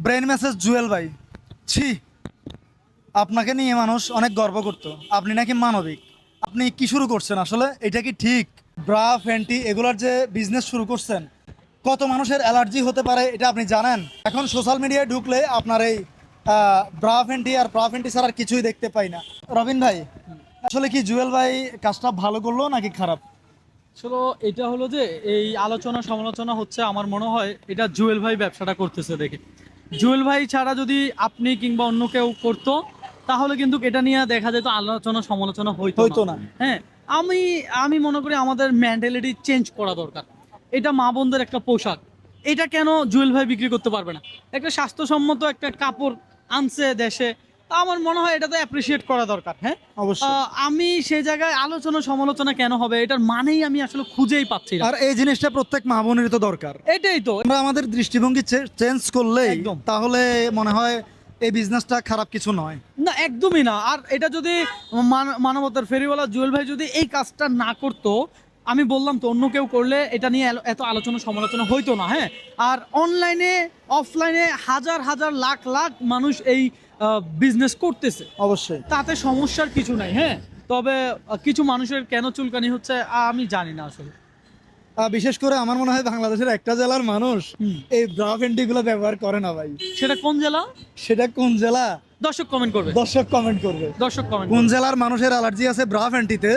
Brain message Jewel ভাই, ছি, আপনাকে নিয়ে মানুষ অনেক গর্ব করতো। আপনি নাকি মানবিক। আপনি কি শুরু করছেন আসলে? এটা কি ঠিক? ব্রা ফ্যান্টি এগুলার যে বিজনেস শুরু করছেন, কত মানুষের অ্যালার্জি হতে পারে এটা আপনি জানেন? এখন সোশ্যাল মিডিয়ায় ঢুকলে আপনার এই ব্রা ফ্যান্টি আর ব্রা ফ্যান্টি ছাড়া আর কিছুই দেখতে পাই না। রবিন ভাই, আসলে কি জুয়েল ভাই কাজটা ভালো করলো নাকি খারাপ? আসলে এটা হলো যে এই আলোচনা সমালোচনা হচ্ছে, আমার মনে হয় এটা জুয়েল ভাই ব্যবসাটা করতেছে দেখে। জুয়েল ভাই ছাড়া যদি আপনি কিংবা অন্য কেউ করতো, তাহলে কিন্তু এটা নিয়ে দেখা যেত আলোচনা সমালোচনা হইতো হয়তো না। না। হ্যাঁ, আমি আমি মনে করি আমাদের মেন্টালিটি চেঞ্জ করা দরকার। এটা মা বোনদের একটা পোশাক, এটা কেন জুয়েল ভাই বিক্রি করতে পারবে না? একটা স্বাস্থ্যসম্মত একটা কাপড় আনছে দেশে, তা আমার মনে হয় এটা তো অ্যাপ্রিসিয়েট করা দরকার। হ্যাঁ, অবশ্যই। আমি সে জায়গায় আলোচনা সমালোচনা কেন হবে, এটার মানেই আমি আসলে খুঁজেই পাচ্ছি না। আর এই জিনিসটা প্রত্যেক মা বোনেরই তো দরকার। এটাই তো। আমরা আমাদের দৃষ্টিভঙ্গি চেঞ্জ করলেই একদম। তাহলে মনে হয় এই বিজনেসটা খারাপ কিছু নয়। না, একদমই না। আর এটা যদি মানবতার ফেরিওয়ালা জুয়েল ভাই যদি এই কাজটা না করতো, আমি বললাম তো অন্য কেউ করলে এটা নিয়ে এত আলোচনা সমালোচনা হইতো না। হ্যাঁ, আর অনলাইনে অফলাইনে হাজার হাজার লাখ লাখ মানুষ এই বিজনেস করতেছে, অবশ্যই। তাতে সমস্যার কিছু নাই। হ্যাঁ, তবে কিছু মানুষের কেন চুলকানি হচ্ছে আমি জানি না আসলে। বিশেষ করে আমার মনে হয় বাংলাদেশের একটা জেলার মানুষ হুম। এই ব্রা ফ্যান্টি গুলো ব্যবহার করে না ভাই। সেটা কোন জেলা? সেটা কোন জেলা? দর্শক কমেন্ট করবে। দর্শক কমেন্ট করবে। দর্শক কমেন্ট কোন করবে। জেলার মানুষের অ্যালার্জি আছে ব্রা ফ্যান্টিতে,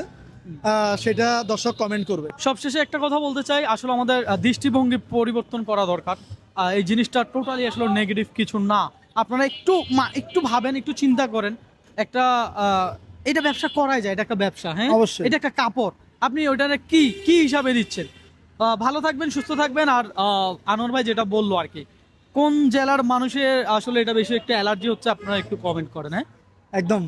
সেটা দর্শক কমেন্ট করবে। সবশেষে একটা কথা বলতে চাই, আসলে আমাদের দৃষ্টিভঙ্গি পরিবর্তন করা দরকার। এই জিনিসটা টোটালি আসলে নেগেটিভ কিছু না। আপনারা একটু ভাবেন, একটু চিন্তা করেন। একটা এটা ব্যবসা করাই যায়, এটা একটা ব্যবসা। হ্যাঁ, অবশ্যই। এটা একটা কাপড়। আপনি ওইটা কি কি হিসাবে দিচ্ছেন? ভালো থাকবেন, সুস্থ থাকবেন। আর আনোয়ার ভাই যেটা বললো আর কি, কোন জেলার মানুষের আসলে এটা বেশি একটা অ্যালার্জি হচ্ছে, আপনারা একটু কমেন্ট করেন। হ্যাঁ। একদম।